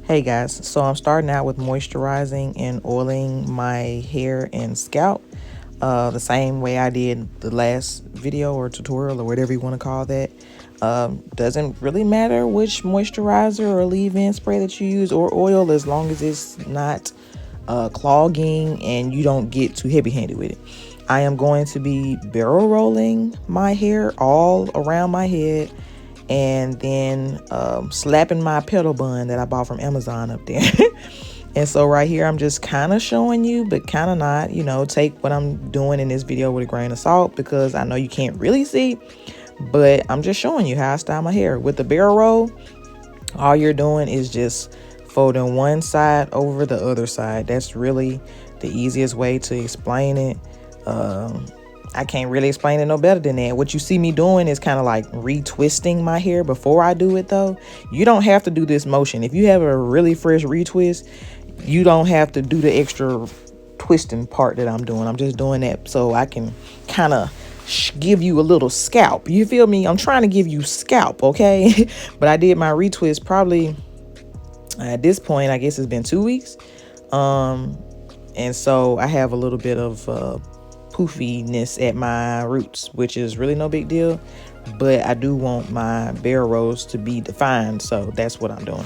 Hey guys, so I'm starting out with moisturizing and oiling my hair and scalp the same way I did the last video or tutorial or whatever you want to call that. Doesn't really matter which moisturizer or leave-in spray that you use or oil, as long as it's not clogging and you don't get too heavy-handed with it. I am going to be barrel rolling my hair all around my head and then slapping my pedal bun that I bought from Amazon up there. And so right here, I'm just kind of showing you, but kind of not, take what I'm doing in this video with a grain of salt, because I know you can't really see, but I'm just showing you how I style my hair. With the barrel roll, all you're doing is just folding one side over the other side. That's really the easiest way to explain it. I can't really explain it no better than that. What you see me doing is kind of like retwisting my hair before I do it, though. You don't have to do this motion. If you have a really fresh retwist, you don't have to do the extra twisting part that I'm doing. I'm just doing that so I can kind of give you a little scalp. You feel me? I'm trying to give you scalp, okay? But I did my retwist probably at this point, I guess it's been 2 weeks. And so I have a little bit of poofiness at my roots, which is really no big deal, but I do want my barrel rolls to be defined, so that's what I'm doing.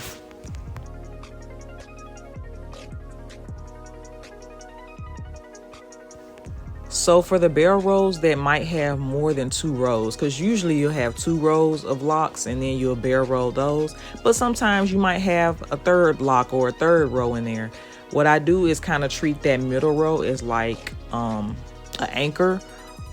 So for the barrel rolls that might have more than 2 rows, because usually you'll have 2 rows of locks and then you'll barrel roll those, but sometimes you might have a third lock or a third row in there. What I do is kind of treat that middle row as like an anchor,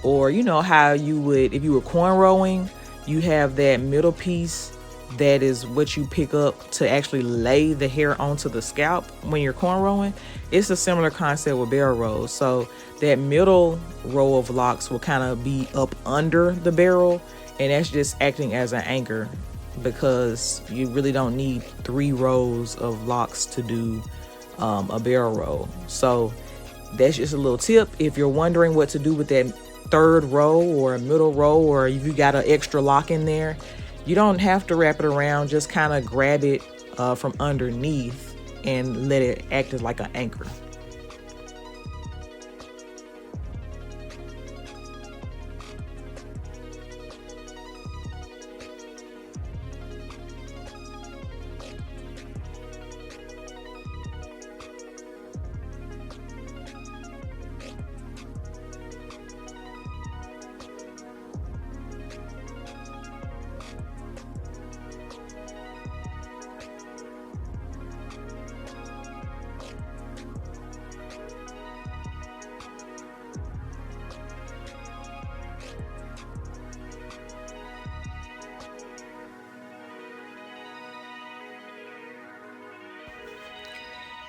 or how you would, if you were cornrowing, you have that middle piece that is what you pick up to actually lay the hair onto the scalp when you're cornrowing. It's a similar concept with barrel rolls. So that middle row of locks will kind of be up under the barrel, and that's just acting as an anchor, because you really don't need 3 rows of locks to do a barrel roll. So that's just a little tip. If you're wondering what to do with that third row or a middle row, or if you got an extra lock in there, you don't have to wrap it around. Just kind of grab it from underneath and let it act as like an anchor.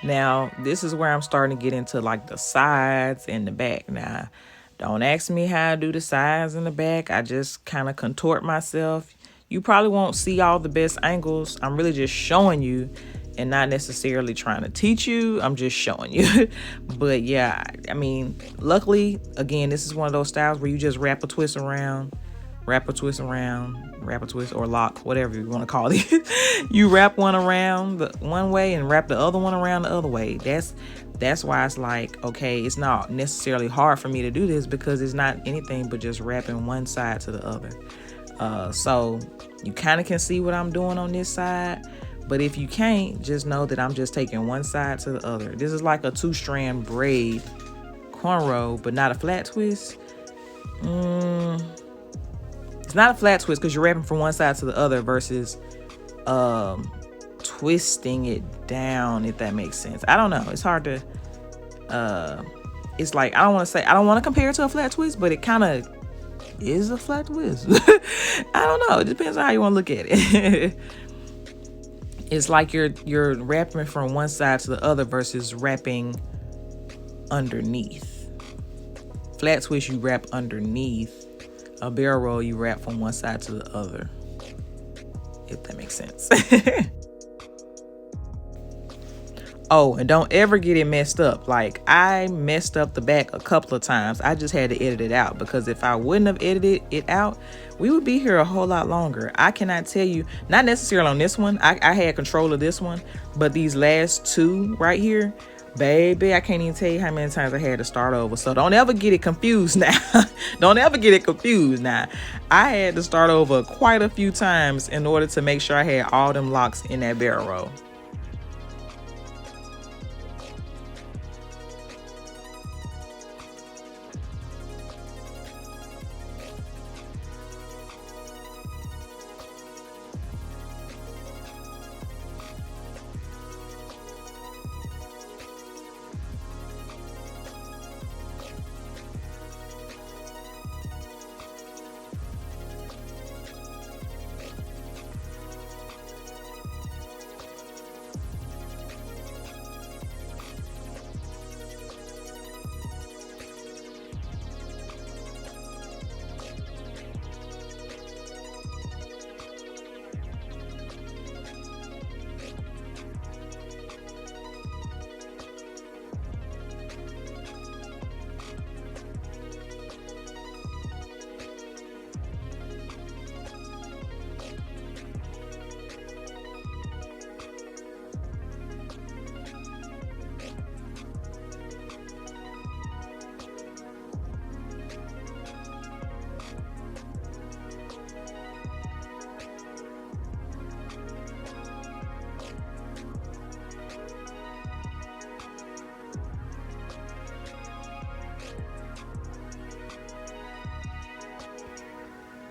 Now, this is where I'm starting to get into like the sides and the back. Now, don't ask me how I do the sides and the back. I just kind of contort myself. You probably won't see all the best angles. I'm really just showing you and not necessarily trying to teach you. I'm just showing you. But yeah, I mean, luckily, again, this is one of those styles where you just wrap a twist around, wrap a twist around, wrap a twist, or lock, whatever you want to call it. You wrap one around the one way and wrap the other one around the other way. That's why it's like, okay, it's not necessarily hard for me to do this, because it's not anything but just wrapping one side to the other. So you kind of can see what I'm doing on this side, but if you can't, just know that I'm just taking one side to the other. This is like a 2-strand braid cornrow, but not a flat twist. It's not a flat twist because you're wrapping from one side to the other versus twisting it down, if that makes sense. I don't know. It's hard to it's like, I don't want to compare it to a flat twist, but it kind of is a flat twist. I don't know. It depends on how you want to look at it. It's like you're wrapping from one side to the other versus wrapping underneath. Flat twist, you wrap underneath. A barrel roll, you wrap from one side to the other, if that makes sense. Oh, and don't ever get it messed up. Like, I messed up the back a couple of times. I just had to edit it out, because if I wouldn't have edited it out, we would be here a whole lot longer. I cannot tell you, not necessarily on this one. I had control of this one, but these last two right here, baby, I can't even tell you how many times I had to start over. So don't ever get it confused now. Don't ever get it confused now. I had to start over quite a few times in order to make sure I had all them locks in that barrel roll.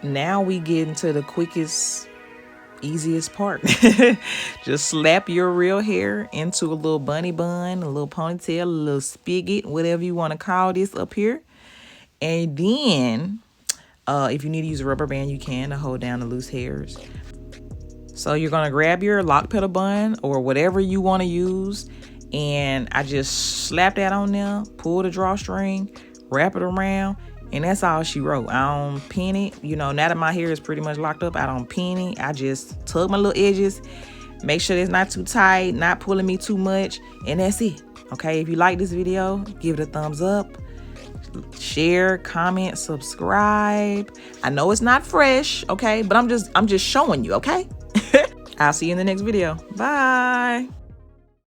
Now we get into the quickest, easiest part. Just slap your real hair into a little bunny bun, a little ponytail, a little spigot, whatever you want to call this up here. And then if you need to use a rubber band, you can, to hold down the loose hairs. So you're going to grab your lock pedal bun or whatever you want to use, and I just slap that on there, pull the drawstring, wrap it around, and that's all she wrote. I don't pin it. You know, now that my hair is pretty much locked up, I don't pin it. I just tug my little edges, make sure it's not too tight, not pulling me too much, and that's it. Okay, if you like this video, give it a thumbs up, share, comment, subscribe. I know it's not fresh, okay, but I'm just showing you, okay? I'll see you in the next video. Bye.